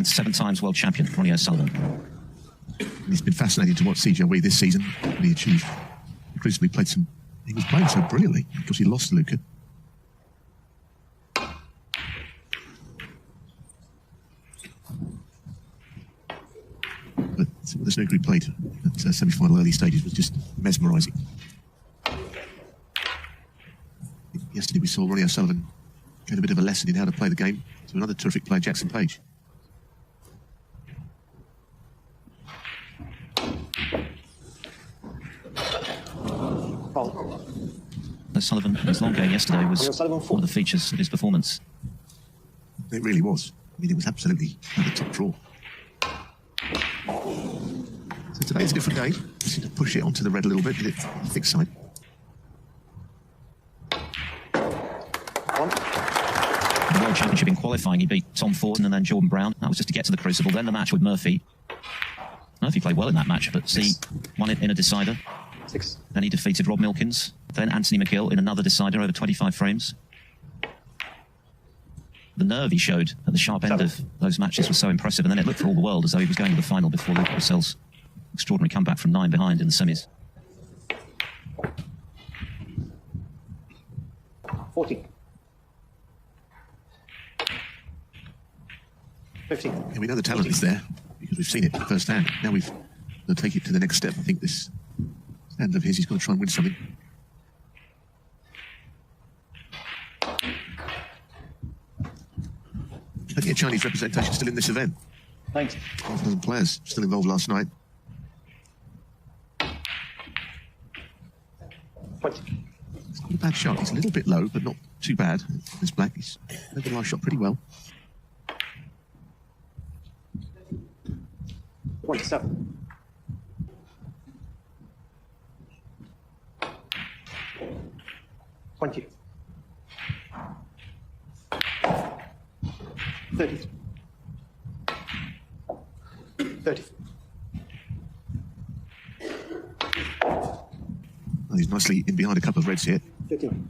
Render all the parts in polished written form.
against 7 times world champion Ronnie O'Sullivan. It's been fascinating to watch CJ Wee this season. What he achieved. Increasingly played some. He was playing so brilliantly because he lost Luca. But the snooker he played at semi-final early stages was just mesmerising. Yesterday we saw Ronnie O'Sullivan get a bit of a lesson in how to play the game to another terrific player, Jackson Page. O'Sullivan, his long game yesterday was one of the features of his performance. It really was. I mean, it was absolutely at the top draw. So today's a different day. Just need to push it onto the red a little bit, get it thick side. In the World Championship in qualifying, he beat Tom Forden and then Jordan Brown. That was just to get to the Crucible. Then the match with Murphy. Murphy played well in that match, but he won it in a decider. 6. Then he defeated Rob Milkins. Then Anthony McGill in another decider over 25 frames. The nerve he showed at the sharp end of those matches was so impressive, and then it looked for all the world as though he was going to the final before Luke Purcell's extraordinary comeback from 9 behind in the semis. 40. 15. And we know the talent is there because we've seen it firsthand. Now we've got to take it to the next step. I think this stand of his, he's going to try and win something. Looking at Chinese representation still in this event. Thanks. 5,000 players still involved last night. 20. It's not a bad shot. He's a little bit low, but not too bad. This black, he's played the last shot pretty well. 27. 20. 30. 30. Well, he's nicely in behind a couple of reds here. 15.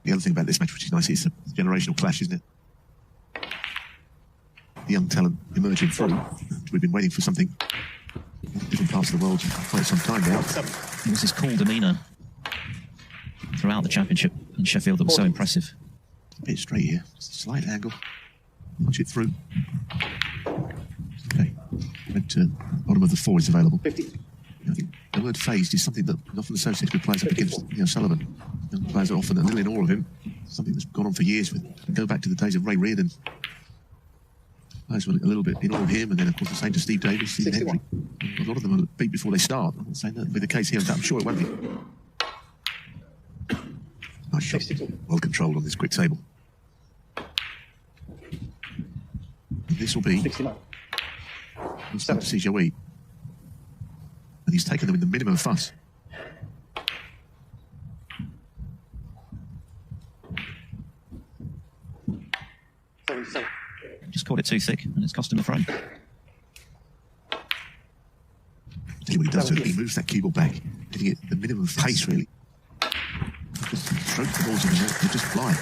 The other thing about this match, which is nice, is a generational clash, isn't it? The young talent emerging through. We've been waiting for something in different parts of the world for quite some time now. It was his cool demeanour throughout the championship in Sheffield that was so impressive. A bit straight here, just a slight angle. Punch it through. Okay, red to bottom of the 4 is available. 50. I think the word phased is something that is often associated with players up against Sullivan. Young players are often a little in awe of him. Something that's gone on for years. Go back to the days of Ray Reardon. Players were a little bit in awe of him, and then of course the same to Steve Davis, Stephen Hendry. A lot of them are beat before they start. I'm not saying that will be the case here. I'm sure it won't be. Nice shot. Well controlled on this quick table. This will be 69. CJ Wee. And he's taken them in the minimum fuss. Just caught it too thick, and it's cost him the frame. Tell you what he does, he moves that keyboard back, hitting it at the minimum pace, really. Just stroke the balls in the net, they just fly.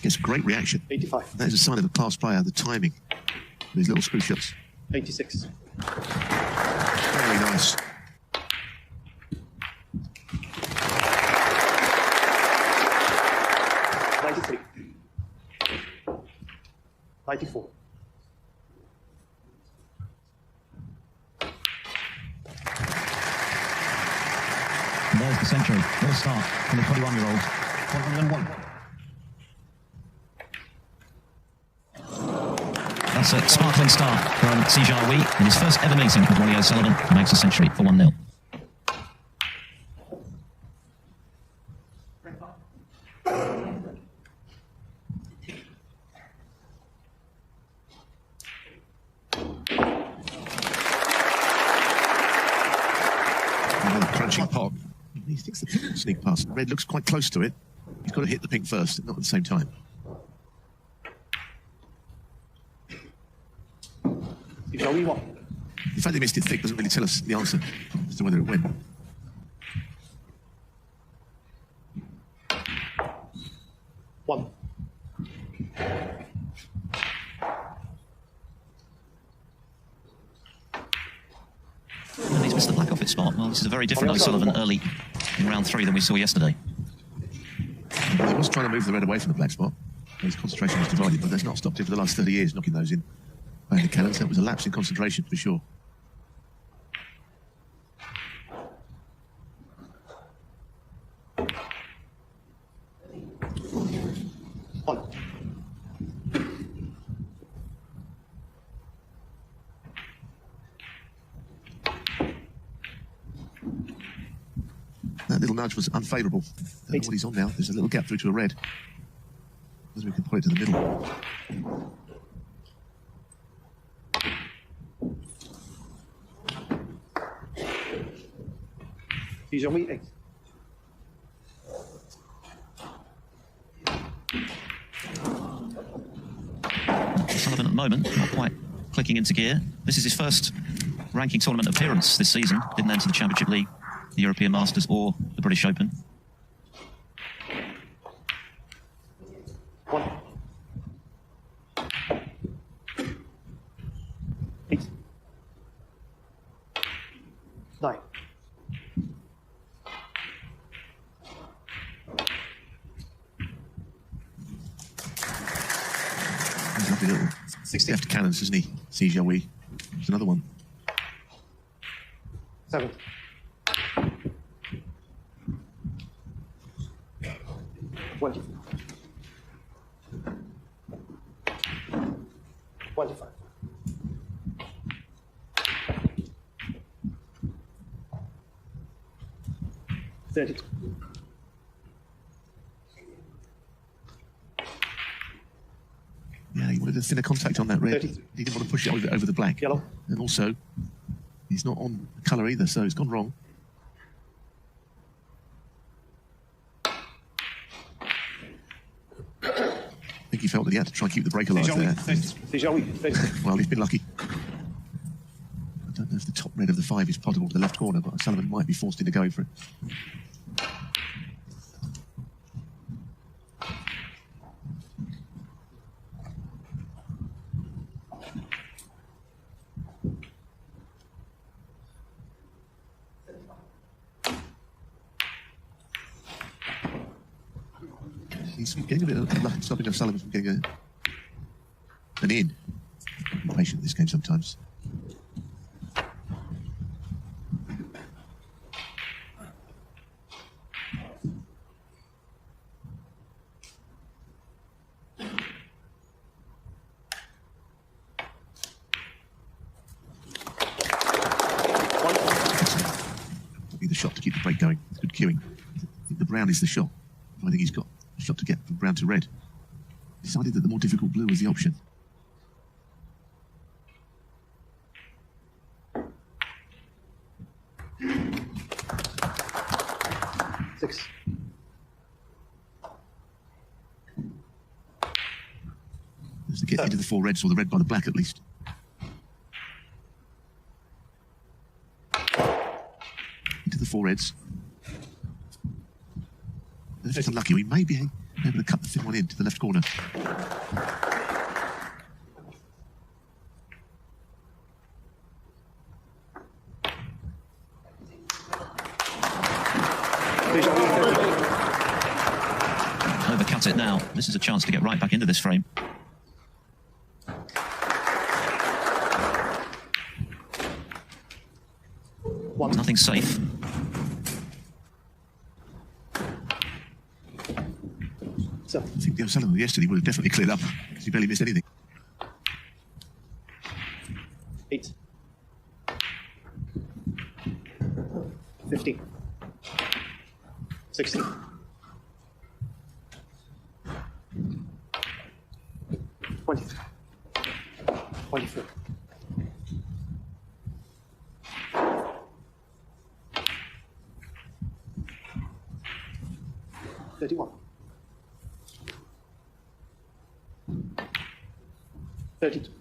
Gets great reaction. 85. That is a sign of a class player, the timing of these little screw shots. 86. Very nice. '93. 94. And there's the century. What a start from the 21-year-old. 101. That's a sparkling start from CJ Wee in his first ever meeting with Ronnie O'Sullivan. He makes a century for 1-0. Another crunching pot. He thinks the pink will sneak past. Red looks quite close to it. He's got to hit the pink first, not at the same time. Only one. The fact they missed it thick doesn't really tell us the answer as to whether it went. One. That's the black off its spot. Well, this is a very different O'Sullivan early in round 3 than we saw yesterday. He was trying to move the red away from the black spot. His concentration was divided, but that's not stopped him for the last 30 years, knocking those in. Playing the cannons, that was a lapse in concentration for sure. One. That little nudge was unfavourable. Don't know what he's on now. There's a little gap through to a red. Whether we can put it to the middle. Use your meat 8. Sullivan at the moment, not quite clicking into gear. This is his first ranking tournament appearance this season. Didn't enter the Championship League, the European Masters or the British Open. 1. 8. 9. 60 left cannons, isn't he? Si Jiahui. There's another one. 7. 20. 25. 30. Yeah, he wanted a thinner contact on that red. 33. He didn't want to push it over the black. Yellow. And also, he's not on colour either, so it's gone wrong. I think he felt that he had to try and keep the break alive there. Well, he's been lucky. I don't know if the top red of the 5 is potable to the left corner, but Sullivan might be forced into going for it. He's getting a bit of luck stopping O'Sullivan from getting an in. Be patient in this game sometimes. Be the shot to keep the break going. Good cueing. I think the brown is the shot. I think he's got a shot to get from brown to red. Decided that the more difficult blue was the option. Six. Just to get into the 4 reds or the red by the black at least. Into the 4 reds. If it's unlucky, we may be able to cut the thin one in to the left corner. Overcut it now. This is a chance to get right back into this frame. Nothing safe. I think the O'Sullivan yesterday would have definitely cleared up because he barely missed anything. 8. 15. 16. 20. 24. 31. 32.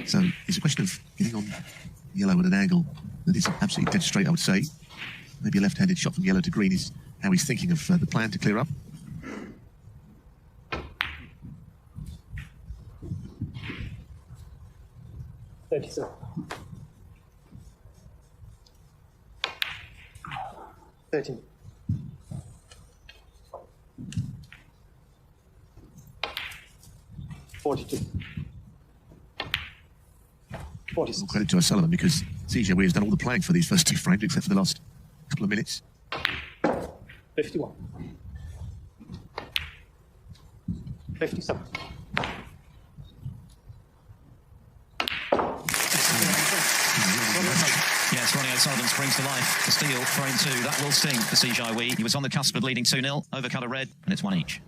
So it's a question of getting on yellow at an angle that is absolutely dead straight, I would say. Maybe a left-handed shot from yellow to green is how he's thinking of the plan to clear up. 13. 42. 46. Well, credit to O'Sullivan because CJ Weir's done all the playing for these first two frames except for the last couple of minutes. 51. 57. Yes, Ronnie O'Sullivan springs to life to steal frame 2. That will sting for CJ Wee. He was on the cusp of leading 2-0 over colour red, and it's one each.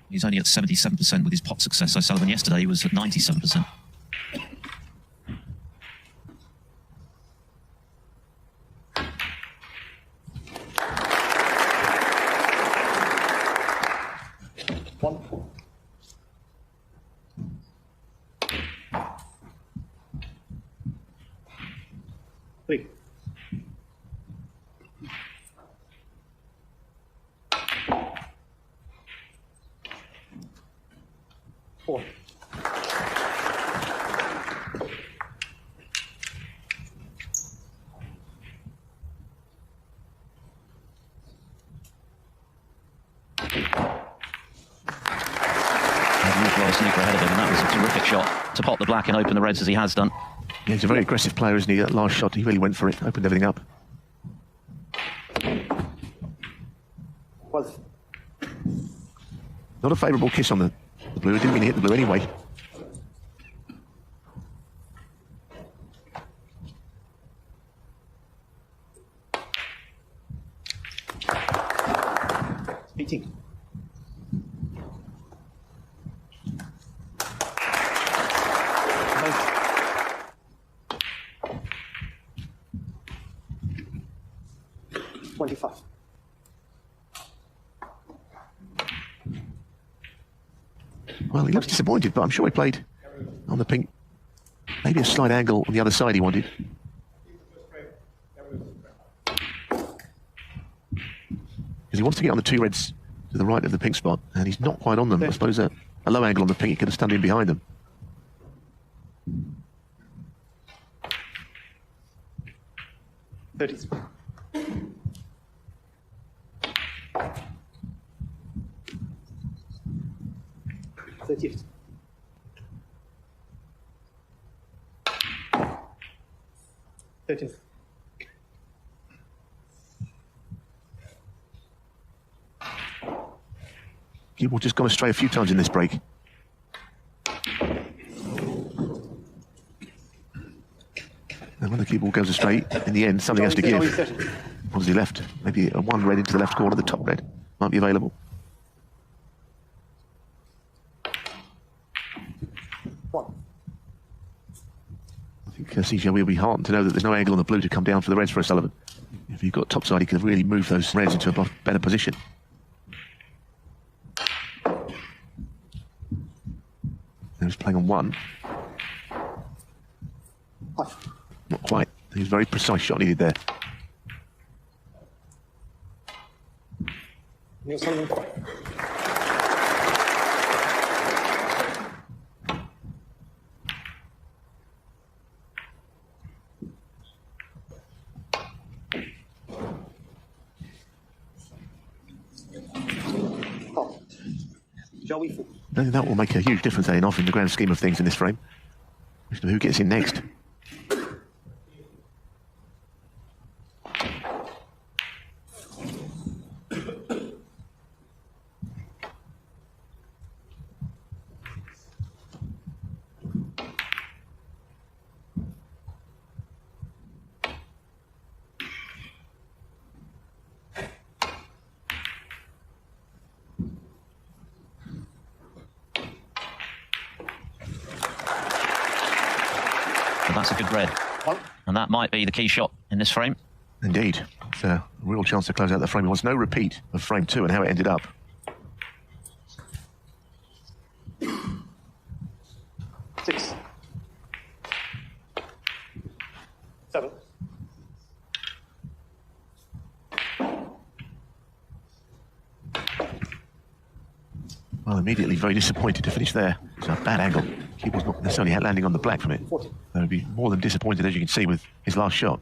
He's only at 77% with his pot success. O'Sullivan yesterday he was at 97%. One. Three. Four. Snooker ahead of him, and that was a terrific shot to pot the black and open the reds as he has done. Yeah, he's a very aggressive player, isn't he? That last shot, he really went for it, opened everything up. 12. Not a favourable kiss on the blue. It didn't mean to hit the blue anyway. $18. $25. Well, he looks disappointed, but I'm sure he played on the pink. Maybe a slight angle on the other side he wanted. Because he wants to get on the two reds to the right of the pink spot, and he's not quite on them. I suppose a low angle on the pink, he could have stunned in behind them. $33. 38. 13. Cue just gone astray a few times in this break. And when the cue ball goes astray, in the end, something has to give. What has he left? Maybe a one red into the left corner, the top red might be available. One. I think CJ will be heartened to know that there's no angle on the blue to come down for the reds for O'Sullivan. If you've got topside, he could have really moved those reds into a better position. He was playing on one. Not quite. He was a very precise shot needed there. Neil Sullivan. Joey. I think that will make a huge difference, off in the grand scheme of things in this frame. Who gets in next? That's a good red. And that might be the key shot in this frame. Indeed. It's a real chance to close out the frame. It was no repeat of frame 2 and how it ended up. Six. Well, immediately very disappointed to finish there. It's a bad angle. Keeper's not necessarily landing on the black from it. 40. They would be more than disappointed, as you can see, with his last shot.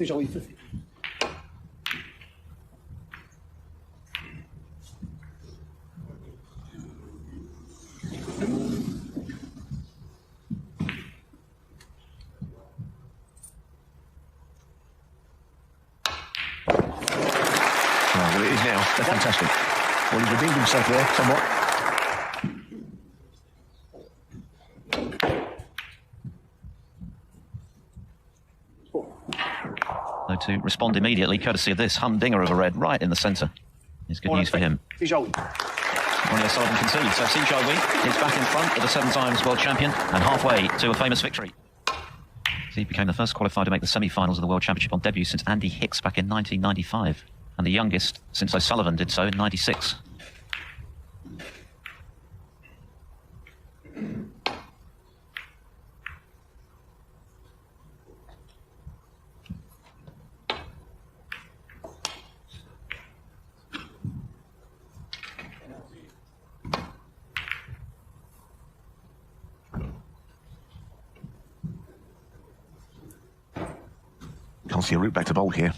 Shall we 50? Well, it is now. That's fantastic. Well, he's redeemed himself there somewhat. So to respond immediately, courtesy of this humdinger of a red right in the centre, is good news for him. Ronnie O'Sullivan concedes. So Sijai Wee is back in front of the 7 times world champion and halfway to a famous victory. He became the first qualifier to make the semi-finals of the World Championship on debut since Andy Hicks back in 1995, and the youngest since O'Sullivan did so in '96. Can't see a route back to bowl here.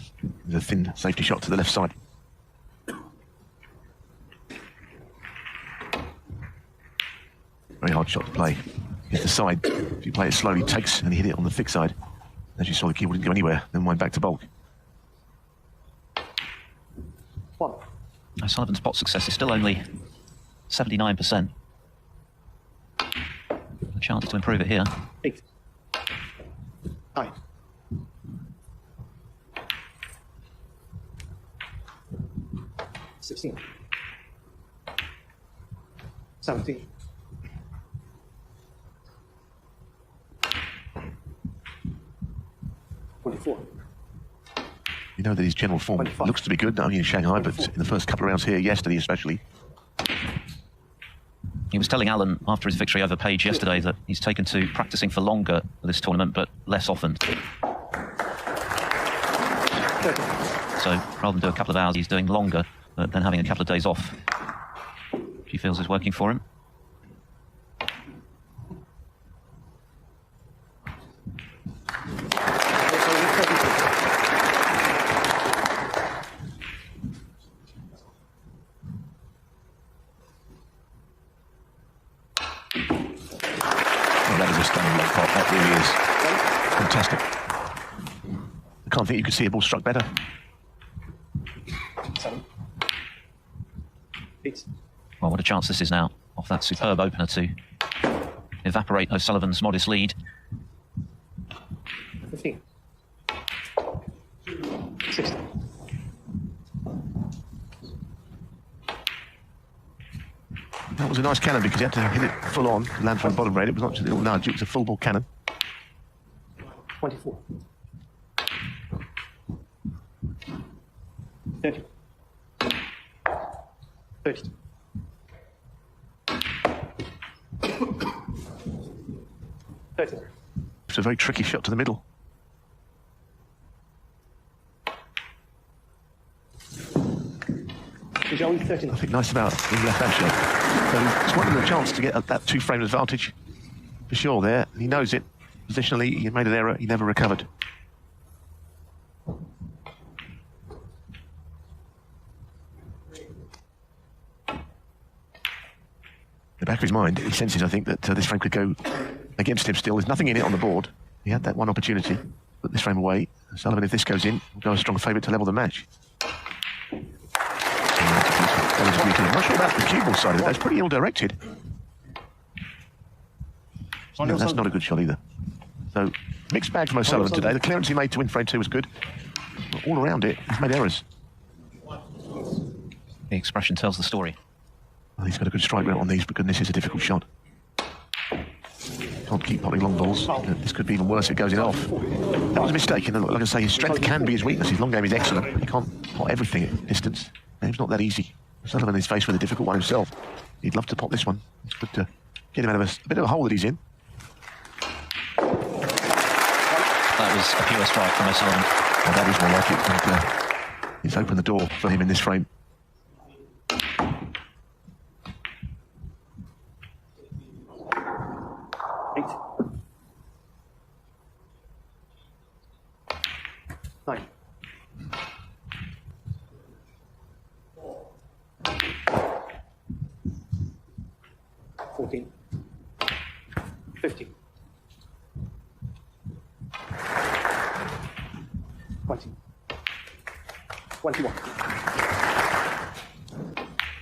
There's a thin safety shot to the left side. Very hard shot to play. Hit the side. If you play it slowly, takes and he hit it on the thick side. As you saw, the keeper didn't go anywhere. Then wind back to bulk. O'Sullivan's pot success is still only 79%. A chance to improve it here. 8. 9. 16. 17. 24. You know that his general form 25. looks to be good, not only in Shanghai, but in the first couple of rounds here, yesterday especially. He was telling Alan after his victory over Page yesterday that he's taken to practicing for longer for this tournament, but less often. 30. So rather than do a couple of hours, he's doing longer, but then having a couple of days off, he feels is working for him. That is a stunning long pot. That really is fantastic. I can't think you could see a ball struck better. 7. 8. Well, what a chance this is now off that superb opener to evaporate O'Sullivan's modest lead. 15. 16. That was a nice cannon because he had to hit it full on, land from the bottom rail. It was not just a little nudge, it was a full ball cannon. 24. 30. 30. 30. It's a very tricky shot to the middle. Joey, Nothing nice about the left hand shot. So he's wanting a chance to get that 2-frame advantage for sure there. He knows it. Positionally, he made an error. He never recovered. In the back of his mind, he senses, I think, that this frame could go against him still. There's nothing in it on the board. He had that one opportunity. Put this frame away. Sullivan, if this goes in, will go a strong favourite to level the match. I'm not sure about the cue ball side of it. That's pretty ill-directed. No, that's not a good shot either. So, mixed bag from O'Sullivan today. The clearance he made to win frame 2 was good. But all around it, he's made errors. The expression tells the story. Well, he's got a good strike rate on these, but goodness, it's a difficult shot. Can't keep potting long balls. This could be even worse if it goes in off. That was a mistake. And like I say, his strength can be his weakness. His long game is excellent. He can't pot everything at distance. It's not that easy. Sullivan is faced with a difficult one himself. He'd love to pop this one. It's good to get him out of a bit of a hole that he's in. That was a pure strike from O'Sullivan. Well, that is more like it. And, it's opened the door for him in this frame. Nine. 14. 15. 20. 21.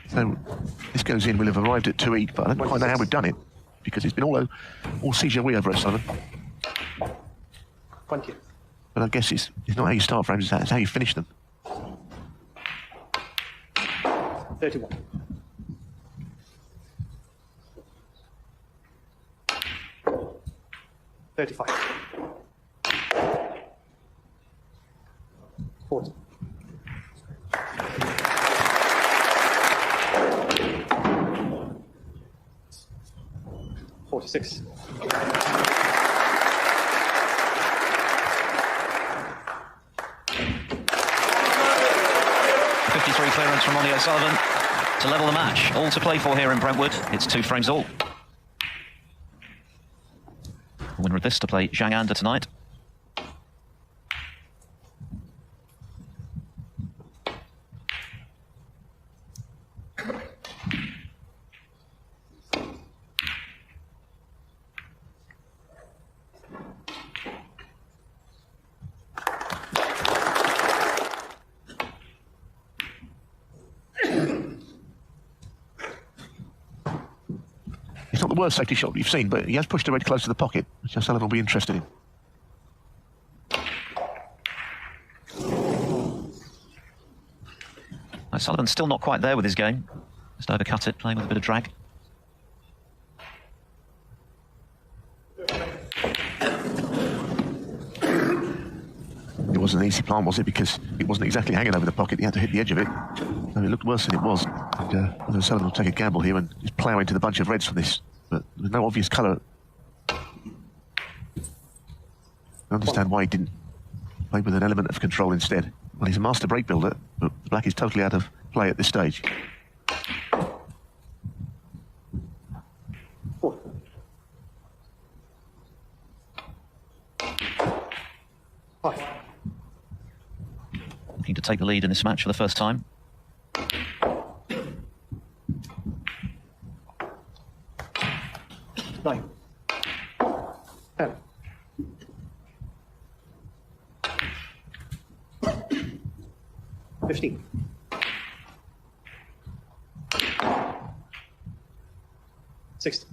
So this goes in. We'll have arrived at 2 each, but I don't quite know how we've done it because it's been all CJ over at Sullivan. 20. But I guess it's not how you start frames, it's how you finish them. 31. 35. 40. 46. 53 clearance from Ronnie O'Sullivan to level the match. All to play for here in Brentwood. It's 2 frames all. The winner of this to play Zhang Anda tonight. It's not the worst safety shot you've seen, but he has pushed the red close to the pocket, which O'Sullivan will be interested in. O'Sullivan's still not quite there with his game. Just overcut it, playing with a bit of drag. It wasn't an easy plant, was it? Because it wasn't exactly hanging over the pocket. He had to hit the edge of it. So it looked worse than it was. And O'Sullivan will take a gamble here and just plough into the bunch of reds from this. But there's no obvious colour. I understand why he didn't play with an element of control instead. Well, he's a master break builder, but the black is totally out of play at this stage. 4. 5. Looking to take the lead in this match for the first time. 9. 10. 15. 16.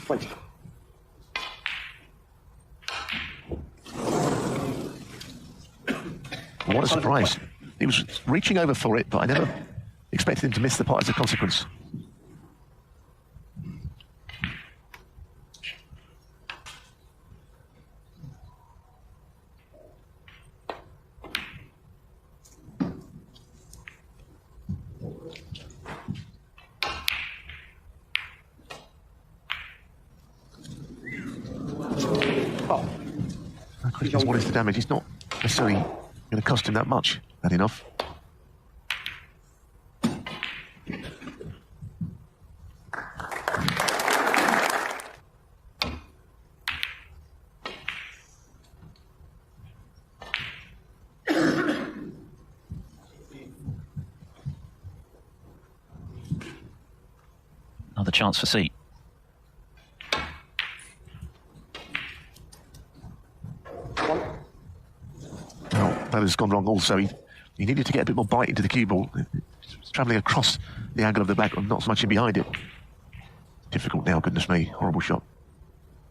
20. What a surprise. He was reaching over for it, but I never expected him to miss the pot as a consequence. What is the damage? It's not necessarily going to cost him that much. That enough. Another chance for seat. That has gone wrong also. He needed to get a bit more bite into the cue ball. It's travelling across the angle of the black and not so much in behind it. Difficult now, goodness me. Horrible shot.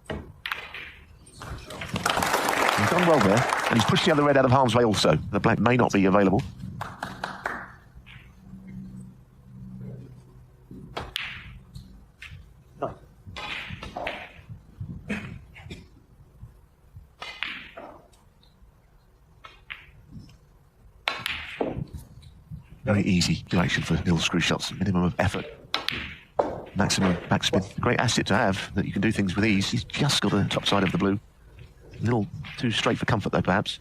He's done well there, and he's pushed the other red out of harm's way also. The black may not be available. Very easy direction for little screw shots. Minimum of effort. Maximum backspin. A great asset to have, that you can do things with ease. He's just got the top side of the blue. A little too straight for comfort, though, perhaps.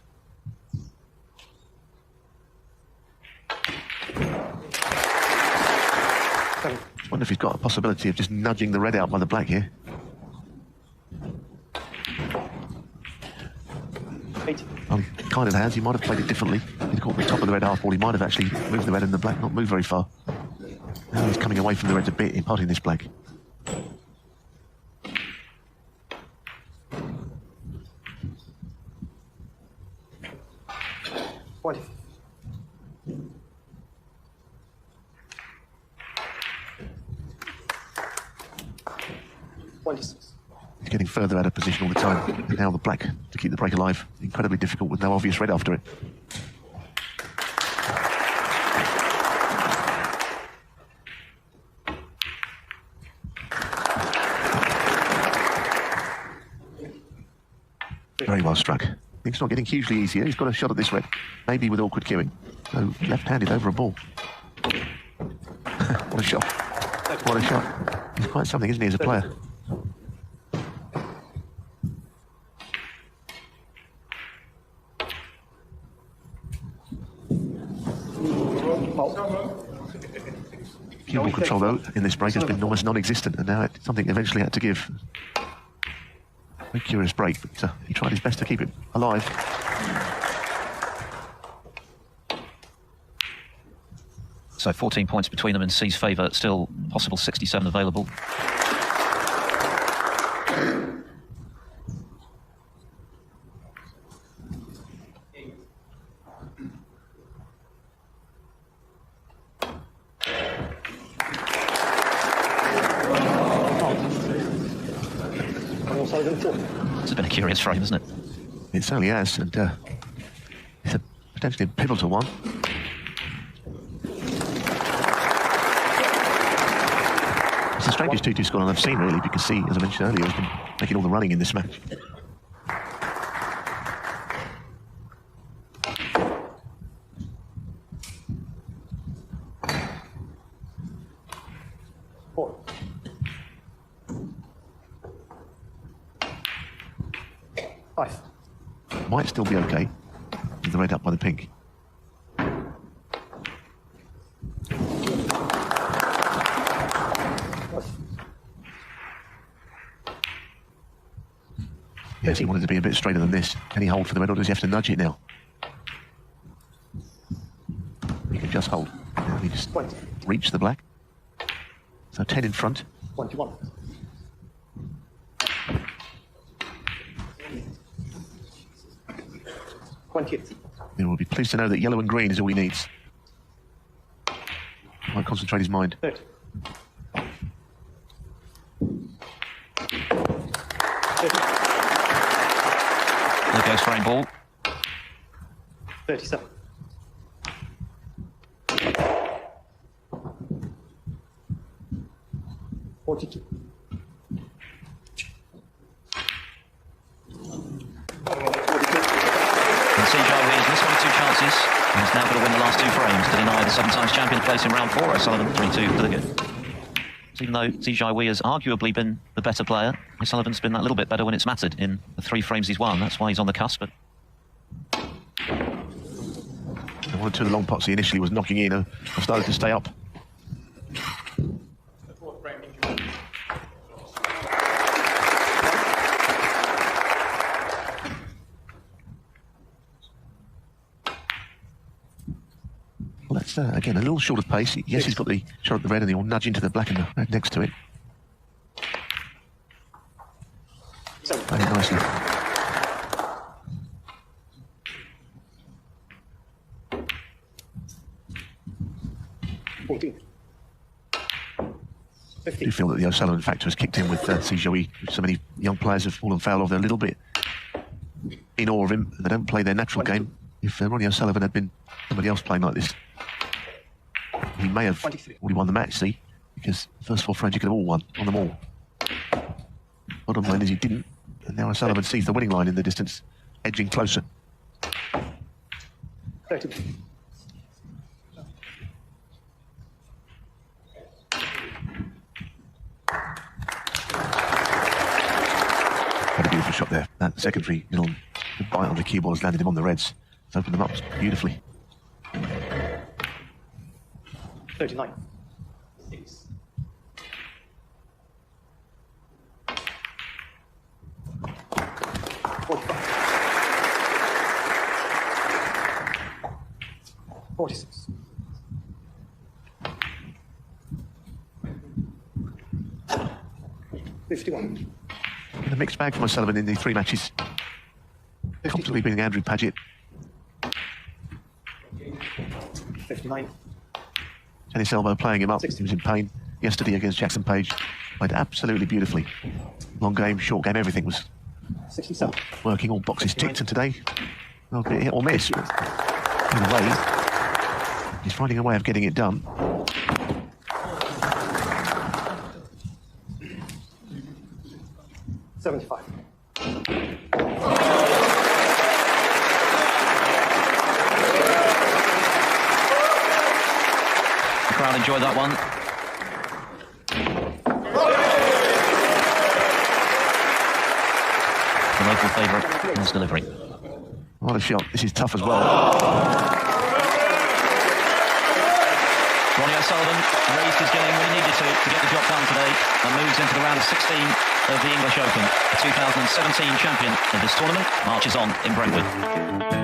I wonder if he's got a possibility of just nudging the red out by the black here. 80. Well, he kind of has. He might have played it differently. He'd caught the top of the red half ball. He might have actually moved the red and the black, not moved very far. Now he's coming away from the reds a bit, imparting this black. What? He's getting further out of position all the time. And now the black to keep the break alive. Incredibly difficult with no obvious red after it. Very well struck. It's not getting hugely easier. He's got a shot at this red, maybe with awkward cueing. No, left-handed over a ball. What a shot. What a shot. He's quite something, isn't he, as a player? Cue ball control, though, in this break has been almost non-existent, and now it's something eventually had to give. Very curious break, but he tried his best to keep it alive. So 14 points between them in C's favour, still possible 67 available. It's been a curious frame, isn't it? It certainly has, and it's a potentially pivotal one. It's the strangest 2-2 scoreline I've seen, really, because C, as I mentioned earlier, has been making all the running in this match. Might still be okay with the red up by the pink. Yes, he wanted to be a bit straighter than this. Can he hold for the red, or does he have to nudge it now? He can just hold. Now he just reach the black. So 10 in front. 21. He will be pleased to know that yellow and green is all he needs. Might concentrate his mind. 30. 30. There goes frame ball. 37. $42. Chances, and he's now got to win the last 2 frames to deny the 7 times champion place in round 4. O'Sullivan 3-2 for the good. So even though Zijai Wei has arguably been the better player, O'Sullivan's been that little bit better when it's mattered in the 3 frames he's won. That's why he's on the cusp. But one or two of the long pots he initially was knocking in have started to stay up. Well, that's, again, a little short of pace. Yes, he's got the shot at the red, and he'll nudge into the black and the red next to it. Very nicely. I do feel that the O'Sullivan factor has kicked in with Zijai. So many young players have fallen foul of. They're a little bit in awe of him. They don't play their natural game. If Ronnie O'Sullivan had been somebody else playing like this, he may have already won the match, see? Because the first 4 frames he could have all won, on them all. Bottom line is he didn't. And now O'Sullivan sees the winning line in the distance, edging closer. 30. Had a beautiful shot there. That secondary little bite on the cue ball has landed him on the reds. It's opened them up beautifully. 39. 6. 46. 51. In a mixed bag for O'Sullivan in the 3 matches. Comfortably beating Andrew Paget. 59. Tennis elbow playing him up. 60. He was in pain yesterday against Jackson Page. Played absolutely beautifully. Long game, short game, everything was 67. working, all boxes ticked, and today, well, a bit hit or miss. Either way, he's finding a way of getting it done. $75. The crowd enjoyed that one. The local favourite in his delivery. What a shot. This is tough as well. Ronnie O'Sullivan raised his game when he needed to get the job done today and moves into the round of 16 of the English Open. The 2017 champion of this tournament marches on in Brentwood.